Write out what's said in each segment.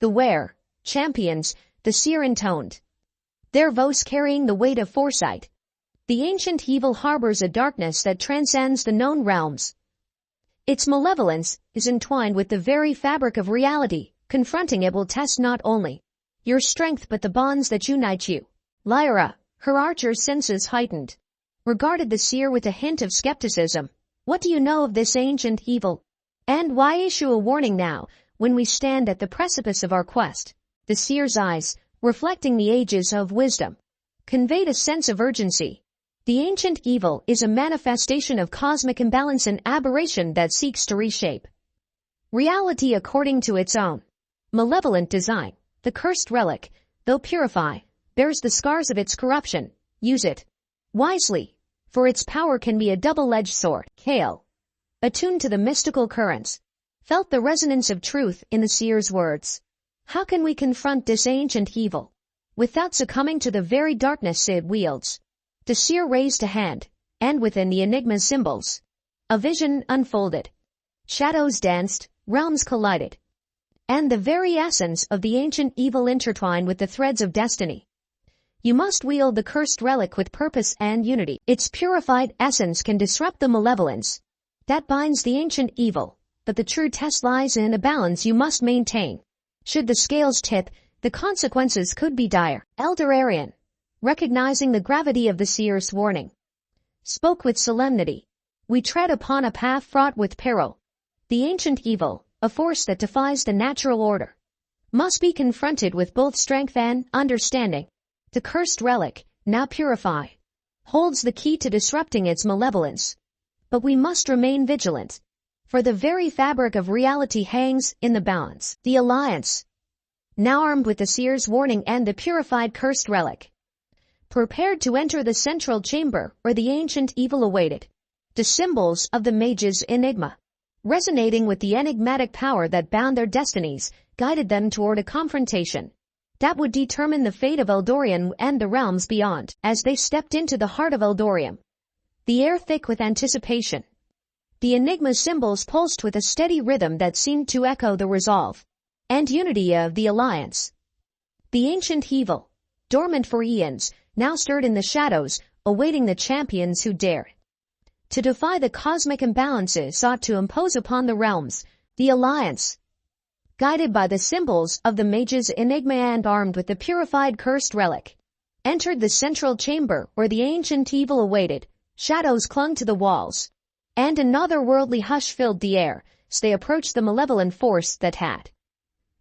The wear, champions, the seer intoned. Their voice carrying the weight of foresight. The ancient evil harbors a darkness that transcends the known realms. Its malevolence is entwined with the very fabric of reality. Confronting it will test not only your strength but the bonds that unite you. Lyra, her archer's senses heightened, regarded the seer with a hint of skepticism. What do you know of this ancient evil? And why issue a warning now, when we stand at the precipice of our quest? The seer's eyes, reflecting the ages of wisdom, conveyed a sense of urgency. The ancient evil is a manifestation of cosmic imbalance and aberration that seeks to reshape reality according to its own malevolent design. The cursed relic, though purify, bears the scars of its corruption. Use it wisely, for its power can be a double-edged sword. Kael, attuned to the mystical currents, felt the resonance of truth in the seer's words. How can we confront this ancient evil without succumbing to the very darkness it wields? The seer raised a hand, and within the enigma symbols, a vision unfolded. Shadows danced, realms collided, and the very essence of the ancient evil intertwined with the threads of destiny. You must wield the cursed relic with purpose and unity. Its purified essence can disrupt the malevolence that binds the ancient evil, but the true test lies in a balance you must maintain. Should the scales tip, the consequences could be dire. Elder Arion, recognizing the gravity of the seer's warning, spoke with solemnity. We tread upon a path fraught with peril. The ancient evil, a force that defies the natural order, must be confronted with both strength and understanding. The cursed relic, now purified, holds the key to disrupting its malevolence. But we must remain vigilant, for the very fabric of reality hangs in the balance. The Alliance, now armed with the seer's warning and the purified cursed relic, prepared to enter the central chamber where the ancient evil awaited. The symbols of the mage's enigma, resonating with the enigmatic power that bound their destinies, guided them toward a confrontation that would determine the fate of Eldoria and the realms beyond. As they stepped into the heart of Eldoria, the air thick with anticipation, the enigma symbols pulsed with a steady rhythm that seemed to echo the resolve and unity of the Alliance. The ancient evil, dormant for eons, now stirred in the shadows, awaiting the champions who dared to defy the cosmic imbalances sought to impose upon the realms. The Alliance, guided by the symbols of the mage's enigma and armed with the purified cursed relic, entered the central chamber where the ancient evil awaited. Shadows clung to the walls, and an otherworldly hush filled the air as they approached the malevolent force that had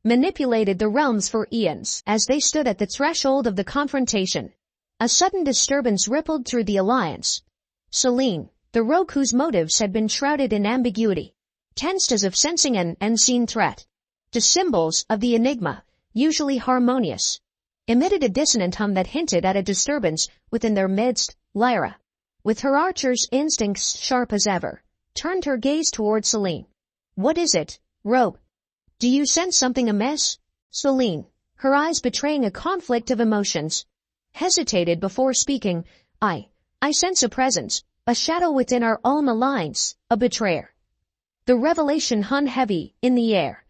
manipulated the realms for eons. As they stood at the threshold of the confrontation, a sudden disturbance rippled through the Alliance. Selene, the rogue whose motives had been shrouded in ambiguity, tensed as if sensing an unseen threat. The symbols of the enigma, usually harmonious, emitted a dissonant hum that hinted at a disturbance within their midst. Lyra, with her archer's instincts sharp as ever, turned her gaze toward Selene. What is it, rogue? Do you sense something amiss? Selene, her eyes betraying a conflict of emotions, hesitated before speaking. I sense a presence, a shadow within our own alliance, a betrayer. The revelation hung heavy in the air,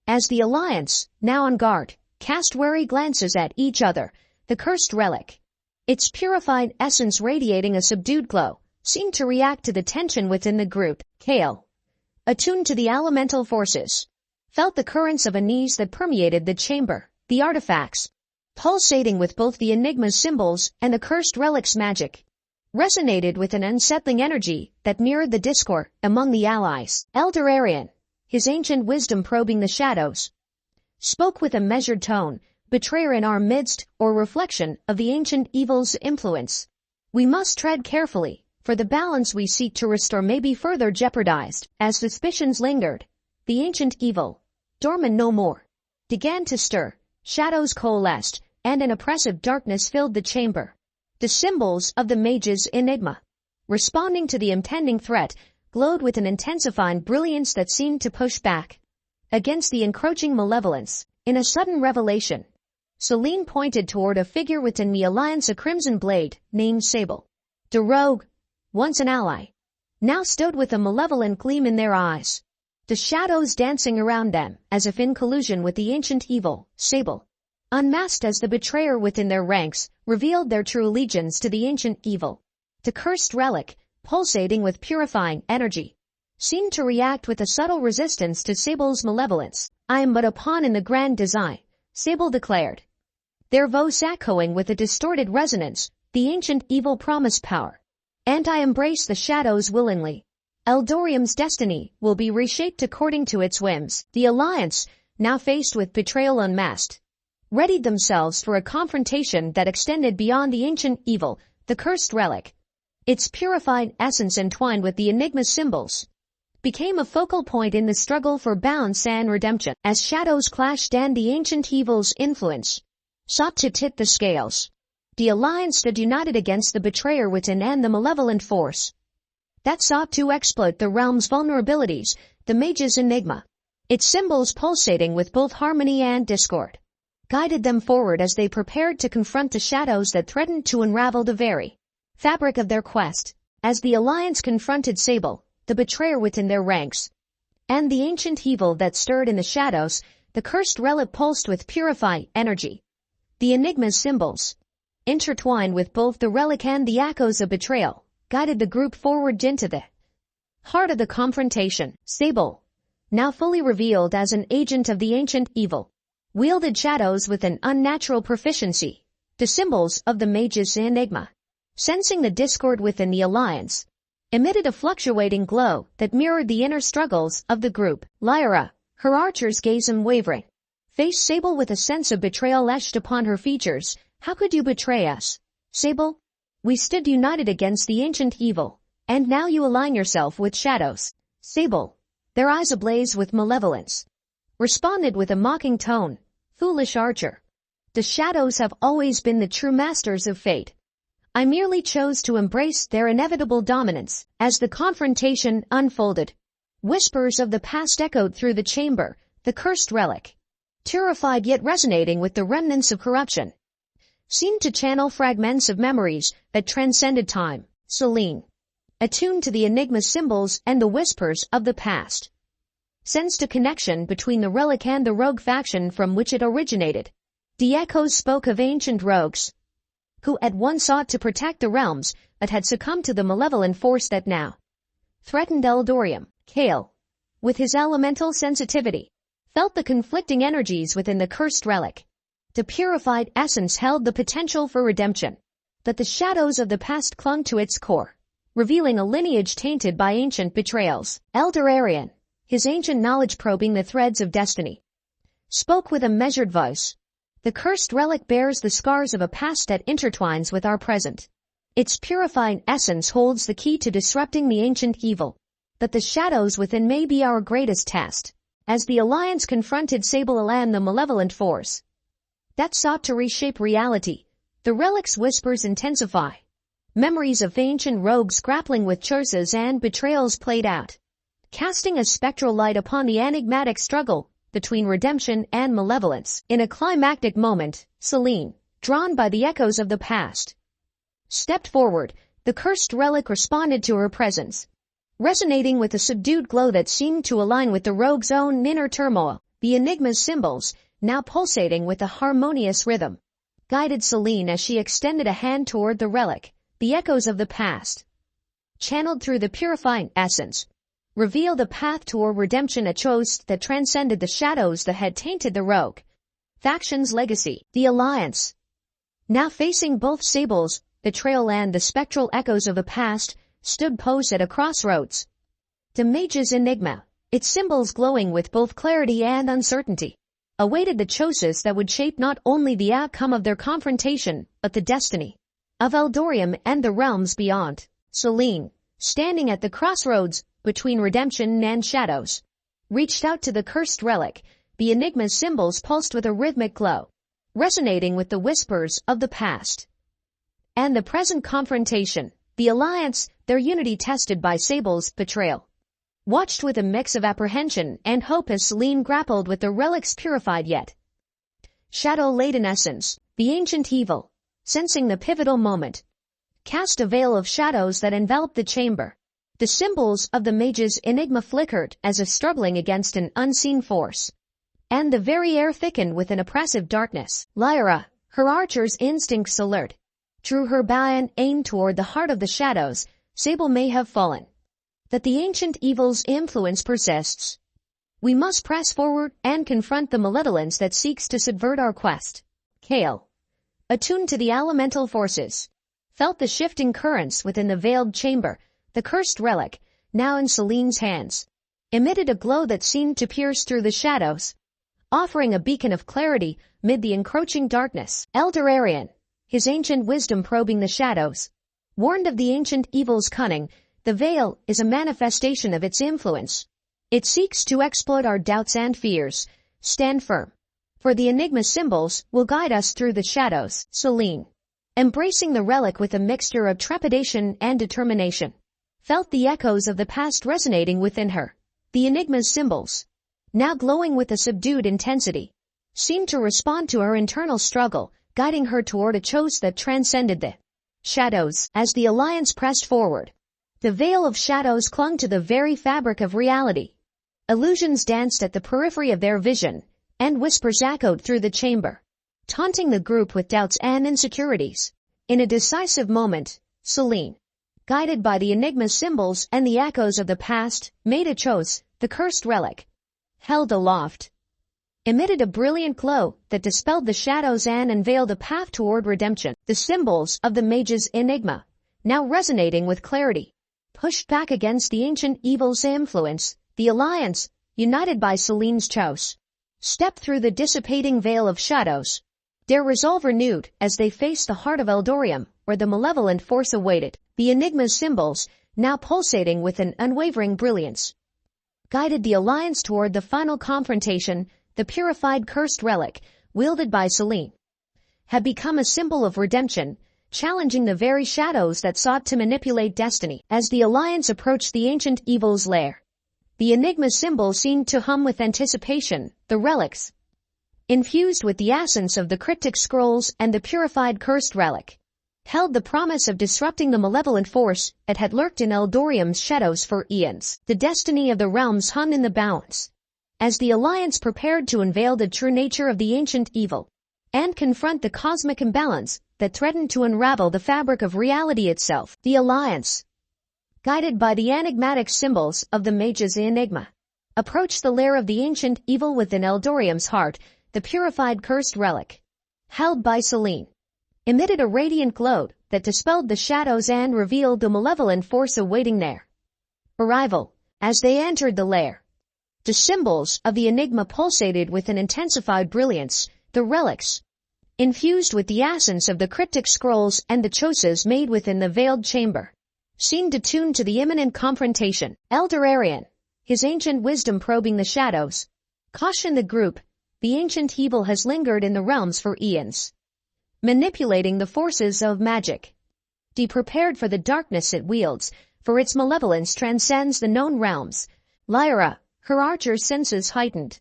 as the Alliance, now on guard, cast wary glances at each other. The cursed relic, its purified essence radiating a subdued glow, seemed to react to the tension within the group. Kael, attuned to the elemental forces, felt the currents of unease that permeated the chamber. The artifacts, pulsating with both the enigma's symbols and the cursed relic's magic, resonated with an unsettling energy that mirrored the discord among the allies. Elder Arion, his ancient wisdom probing the shadows, spoke with a measured tone. Betrayer in our midst, or reflection of the ancient evil's influence. We must tread carefully, for the balance we seek to restore may be further jeopardized. As suspicions lingered, the ancient evil, dormant no more, began to stir. Shadows coalesced, and an oppressive darkness filled the chamber. The symbols of the mage's enigma, responding to the impending threat, glowed with an intensifying brilliance that seemed to push back against the encroaching malevolence. In a sudden revelation, Selene pointed toward a figure within the Alliance, a crimson blade, named Sable. The rogue, once an ally, now stood with a malevolent gleam in their eyes. the shadows dancing around them, as if in collusion with the ancient evil, Sable. Unmasked as the betrayer within their ranks, revealed their true allegiance to the ancient evil. The cursed relic, pulsating with purifying energy, seemed to react with a subtle resistance to Sable's malevolence. "I am but a pawn in the grand design," Sable declared, their voice echoing with a distorted resonance. "The ancient evil promised power, and I embrace the shadows willingly. Eldorium's destiny will be reshaped according to its whims." The Alliance, now faced with betrayal unmasked, readied themselves for a confrontation that extended beyond the ancient evil, the cursed relic. Its purified essence entwined with the enigma symbols became a focal point in the struggle for balance and redemption. As shadows clashed and the ancient evil's influence sought to tip the scales, the Alliance stood united against the betrayer within and the malevolent force that sought to exploit the realm's vulnerabilities, the mage's enigma. Its symbols pulsating with both harmony and discord guided them forward as they prepared to confront the shadows that threatened to unravel the very fabric of their quest. As the Alliance confronted Sable, the betrayer within their ranks, and the ancient evil that stirred in the shadows, the cursed relic pulsed with purified energy. The enigma's symbols, intertwined with both the relic and the echoes of betrayal, guided the group forward into the heart of the confrontation. Sable, now fully revealed as an agent of the ancient evil, wielded shadows with an unnatural proficiency, the symbols of the mage's enigma, sensing the discord within the Alliance, emitted a fluctuating glow that mirrored the inner struggles of the group. Lyra, her archer's gaze unwavering, faced Sable with a sense of betrayal etched upon her features. "How could you betray us, Sable? We stood united against the ancient evil, and now you align yourself with shadows." Sable, their eyes ablaze with malevolence, responded with a mocking tone, "Foolish archer. The shadows have always been the true masters of fate. I merely chose to embrace their inevitable dominance." As the confrontation unfolded, whispers of the past echoed through the chamber. The cursed relic, terrified yet resonating with the remnants of corruption, seemed to channel fragments of memories that transcended time. Selene, attuned to the enigma symbols and the whispers of the past, sensed a connection between the relic and the rogue faction from which it originated. The echoes spoke of ancient rogues who at once sought to protect the realms but had succumbed to the malevolent force that now threatened Eldorium. Kael, with his elemental sensitivity, felt the conflicting energies within the cursed relic. The purified essence held the potential for redemption, but the shadows of the past clung to its core, revealing a lineage tainted by ancient betrayals. Elder Arion, his ancient knowledge probing the threads of destiny, spoke with a measured voice. "The cursed relic bears the scars of a past that intertwines with our present. Its purifying essence holds the key to disrupting the ancient evil, but the shadows within may be our greatest test." As the Alliance confronted Sable and the malevolent force that sought to reshape reality, the relic's whispers intensify. Memories of ancient rogues grappling with choices and betrayals played out, casting a spectral light upon the enigmatic struggle between redemption and malevolence. In a climactic moment, Selene, drawn by the echoes of the past, stepped forward. The cursed relic responded to her presence, resonating with a subdued glow that seemed to align with the rogue's own inner turmoil. The enigma's symbols, now pulsating with a harmonious rhythm, guided Selene as she extended a hand toward the relic. The echoes of the past, channeled through the purifying essence, revealed a path toward redemption, a choice that transcended the shadows that had tainted the rogue faction's legacy. The Alliance, now facing both Sable's betrayal and the spectral echoes of the past, stood posed at a crossroads. The mage's enigma, its symbols glowing with both clarity and uncertainty, awaited the choices that would shape not only the outcome of their confrontation, but the destiny of Eldorium and the realms beyond. Selene, standing at the crossroads between redemption and shadows, reached out to the cursed relic. The enigma's symbols pulsed with a rhythmic glow, resonating with the whispers of the past and the present confrontation. The Alliance, their unity tested by Sable's betrayal, watched with a mix of apprehension and hope as Selene grappled with the relic's purified yet shadow-laden essence. The ancient evil, sensing the pivotal moment, cast a veil of shadows that enveloped the chamber, The symbols of the mage's enigma flickered as if struggling against an unseen force. And the very air thickened with an oppressive darkness. Lyra, her archer's instincts alert, drew her bow and aimed toward the heart of the shadows. Sable may have fallen. That the ancient evil's influence persists. We must press forward and confront the malevolence that seeks to subvert our quest. Kael, attuned to the elemental forces, felt the shifting currents within the veiled chamber. The cursed relic, now in Celine's hands, emitted a glow that seemed to pierce through the shadows, offering a beacon of clarity mid the encroaching darkness. Elder Arion, his ancient wisdom probing the shadows, warned of the ancient evil's cunning. The veil is a manifestation of its influence. It seeks to exploit our doubts and fears. Stand firm, for the enigma symbols will guide us through the shadows. Celine, embracing the relic with a mixture of trepidation and determination, felt the echoes of the past resonating within her. The enigma's symbols, now glowing with a subdued intensity, seemed to respond to her internal struggle, guiding her toward a choice that transcended the shadows. As the alliance pressed forward, the veil of shadows clung to the very fabric of reality. Illusions danced at the periphery of their vision, and whispers echoed through the chamber, taunting the group with doubts and insecurities. In a decisive moment, Celine, guided by the enigma symbols and the echoes of the past, made a choice. The cursed relic, held aloft, emitted a brilliant glow that dispelled the shadows and unveiled a path toward redemption. The symbols of the mage's enigma, now resonating with clarity, pushed back against the ancient evil's influence. The alliance, united by Celine's choice, stepped through the dissipating veil of shadows, their resolve renewed as they faced the heart of Eldoria, where the malevolent force awaited. The enigma's symbols, now pulsating with an unwavering brilliance, guided the alliance toward the final confrontation. The purified cursed relic, wielded by Celine, had become a symbol of redemption, challenging the very shadows that sought to manipulate destiny. As the alliance approached the ancient evil's lair, the enigma symbol seemed to hum with anticipation. The relics, infused with the essence of the cryptic scrolls and the purified cursed relic, held the promise of disrupting the malevolent force that had lurked in Eldorium's shadows for eons. The destiny of the realms hung in the balance, as the alliance prepared to unveil the true nature of the ancient evil, and confront the cosmic imbalance that threatened to unravel the fabric of reality itself. The alliance, guided by the enigmatic symbols of the mage's enigma, approached the lair of the ancient evil within Eldorium's heart. The purified cursed relic, held by Celine, emitted a radiant glow that dispelled the shadows and revealed the malevolent force awaiting their arrival. As they entered the lair, the symbols of the enigma pulsated with an intensified brilliance. The relics, infused with the essence of the cryptic scrolls and the choices made within the veiled chamber, seemed attuned to the imminent confrontation. Elder Arion, his ancient wisdom probing the shadows, cautioned the group. The ancient evil has lingered in the realms for eons, manipulating the forces of magic. Be prepared for the darkness it wields, for its malevolence transcends the known realms. Lyra, her archer's senses heightened,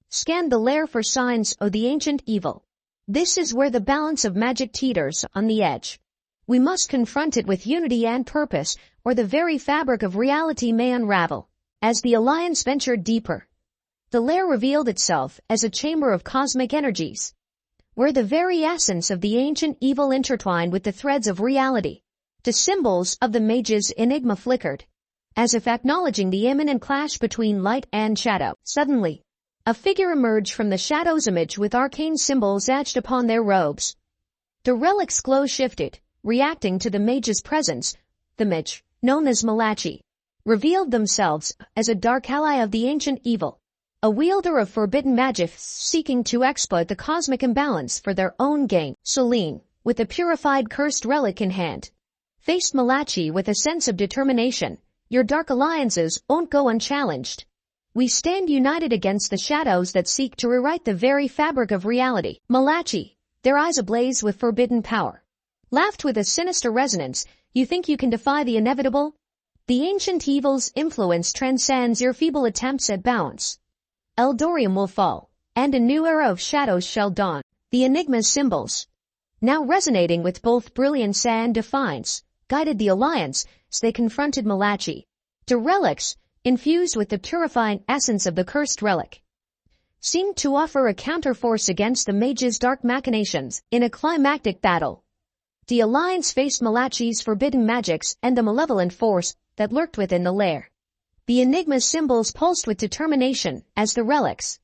scanned the lair for signs of the ancient evil. This is where the balance of magic teeters on the edge. We must confront it with unity and purpose, or the very fabric of reality may unravel. As the alliance ventured deeper, the lair revealed itself as a chamber of cosmic energies, where the very essence of the ancient evil intertwined with the threads of reality. The symbols of the mage's enigma flickered, as if acknowledging the imminent clash between light and shadow. Suddenly, a figure emerged from the shadows, image with arcane symbols etched upon their robes. The relic's glow shifted, reacting to the mage's presence. The mage, known as Malachi, revealed themselves as a dark ally of the ancient evil, a wielder of forbidden magic seeking to exploit the cosmic imbalance for their own gain. Celine, with a purified cursed relic in hand, faced Malachi with a sense of determination. Your dark alliances won't go unchallenged. We stand united against the shadows that seek to rewrite the very fabric of reality. Malachi, their eyes ablaze with forbidden power, laughed with a sinister resonance. You think you can defy the inevitable? The ancient evil's influence transcends your feeble attempts at balance. Eldorium will fall, and a new era of shadows shall dawn. The enigma's symbols, now resonating with both brilliance and defiance, guided the alliance as they confronted Malachi. The relics, infused with the purifying essence of the cursed relic, seemed to offer a counterforce against the mage's dark machinations in a climactic battle. The Alliance faced Malachi's forbidden magics and the malevolent force that lurked within the lair. The enigma symbols pulsed with determination as the relics,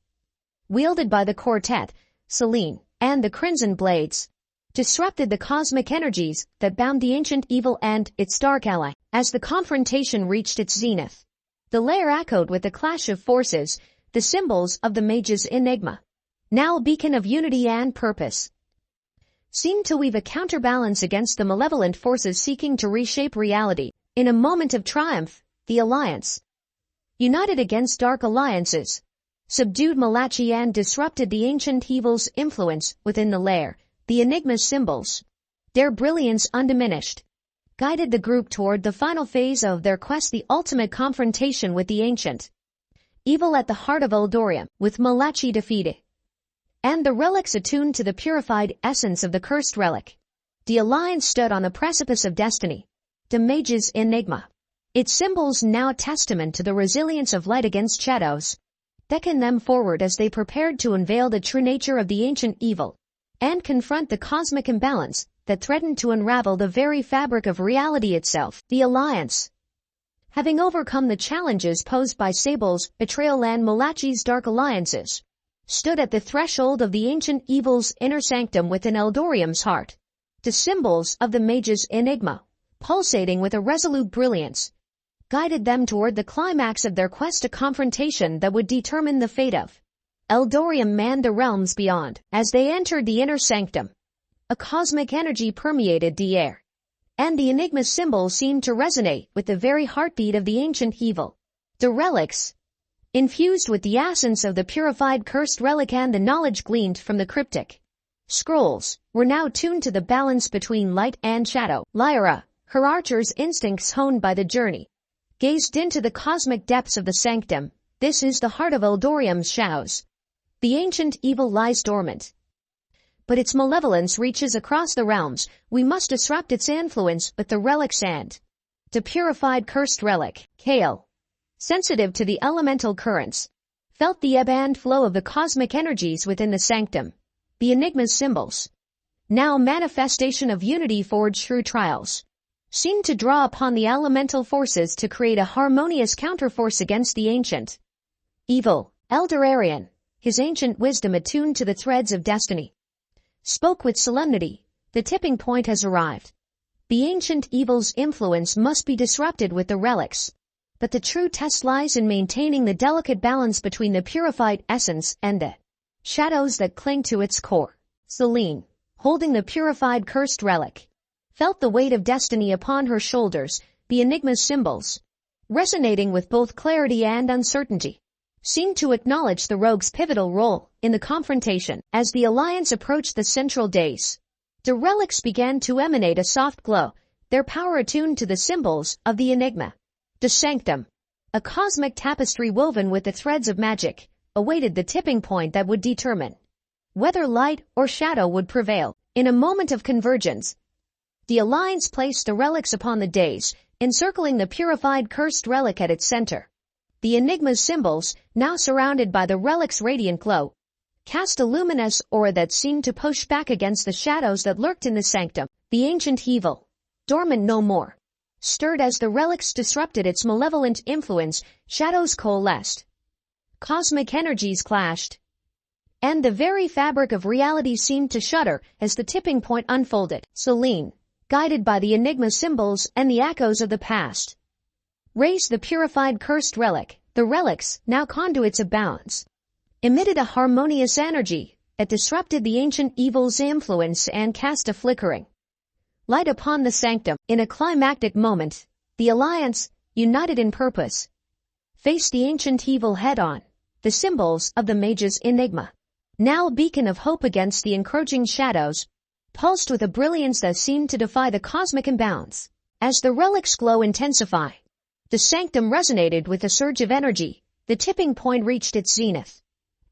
wielded by the quartet, Selene, and the Crimson Blades, disrupted the cosmic energies that bound the ancient evil and its dark ally. As the confrontation reached its zenith, the lair echoed with the clash of forces, the symbols of the mage's enigma, now a beacon of unity and purpose, seemed to weave a counterbalance against the malevolent forces seeking to reshape reality. In a moment of triumph, the Alliance, united against dark alliances, subdued Malachi and disrupted the ancient evil's influence within the lair. The enigma symbols, their brilliance undiminished, guided the group toward the final phase of their quest, the ultimate confrontation with the ancient evil at the heart of Eldoria, with Malachi defeated and the relics attuned to the purified essence of the cursed relic. The Alliance stood on the precipice of destiny, the mage's enigma, its symbols now testament to the resilience of light against shadows, beckoned them forward as they prepared to unveil the true nature of the ancient evil and confront the cosmic imbalance that threatened to unravel the very fabric of reality itself. The Alliance, having overcome the challenges posed by Sable's betrayal and Malachi's dark alliances, stood at the threshold of the ancient evil's inner sanctum within Eldorium's heart. The symbols of the mage's enigma, pulsating with a resolute brilliance, guided them toward the climax of their quest, a confrontation that would determine the fate of Eldorium and the realms beyond. As they entered the inner sanctum, a cosmic energy permeated the air, and the enigma symbol seemed to resonate with the very heartbeat of the ancient evil. The relics, infused with the essence of the purified cursed relic and the knowledge gleaned from the cryptic scrolls, were now tuned to the balance between light and shadow. Lyra, her archer's instincts honed by the journey, gazed into the cosmic depths of the sanctum. This is the heart of Eldorium's shadows. The ancient evil lies dormant, but its malevolence reaches across the realms. We must disrupt its influence with the relics and the purified cursed relic. Kael, sensitive to the elemental currents, felt the ebb and flow of the cosmic energies within the sanctum. The enigma's symbols, now manifestation of unity forged through trials, seemed to draw upon the elemental forces to create a harmonious counterforce against the ancient evil. Elder Arion, his ancient wisdom attuned to the threads of destiny, spoke with solemnity. The tipping point has arrived. The ancient evil's influence must be disrupted with the relics, but the true test lies in maintaining the delicate balance between the purified essence and the shadows that cling to its core. Selene, holding the purified cursed relic, felt the weight of destiny upon her shoulders. The enigma's symbols, resonating with both clarity and uncertainty, seemed to acknowledge the rogue's pivotal role in the confrontation. As the Alliance approached the central dais, the relics began to emanate a soft glow, their power attuned to the symbols of the enigma. The sanctum, a cosmic tapestry woven with the threads of magic, awaited the tipping point that would determine whether light or shadow would prevail. In a moment of convergence, the Alliance placed the relics upon the dais, encircling the purified cursed relic at its center. The enigma's symbols, now surrounded by the relic's radiant glow, cast a luminous aura that seemed to push back against the shadows that lurked in the sanctum. The ancient evil, dormant no more, stirred as the relics disrupted its malevolent influence. Shadows coalesced, cosmic energies clashed, and the very fabric of reality seemed to shudder as the tipping point unfolded. Selene, guided by the enigma symbols and the echoes of the past, raised the purified cursed relic. The relics, now conduits of balance, emitted a harmonious energy that disrupted the ancient evil's influence and cast a flickering light upon the sanctum. In a climactic moment, the Alliance, united in purpose, faced the ancient evil head-on. The symbols of the mage's enigma, now a beacon of hope against the encroaching shadows, pulsed with a brilliance that seemed to defy the cosmic imbalance. As the relic's glow intensified, the sanctum resonated with a surge of energy. The tipping point reached its zenith,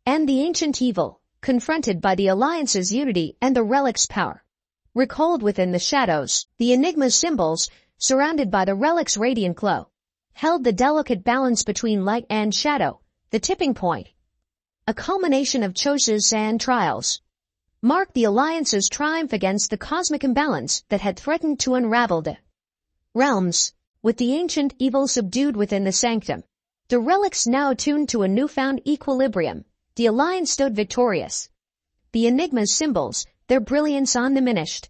and the ancient evil, confronted by the Alliance's unity and the relic's power, recoiled within the shadows. The enigma symbols, surrounded by the relic's radiant glow, held the delicate balance between light and shadow, the tipping point. A culmination of choices and trials marked the Alliance's triumph against the cosmic imbalance that had threatened to unravel the realms. With the ancient evil subdued within the sanctum, the relics now attuned to a newfound equilibrium, the Alliance stood victorious. The Enigma's symbols, their brilliance undiminished,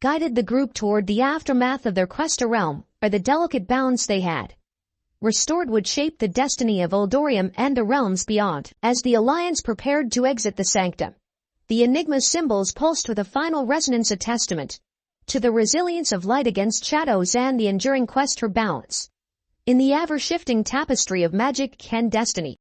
guided the group toward the aftermath of their quest to realm, where the delicate balance they had restored would shape the destiny of Eldoria and the realms beyond. As the Alliance prepared to exit the sanctum, the Enigma's symbols pulsed with a final resonance, a testament to the resilience of light against shadows and the enduring quest for balance in the ever-shifting tapestry of magic and destiny.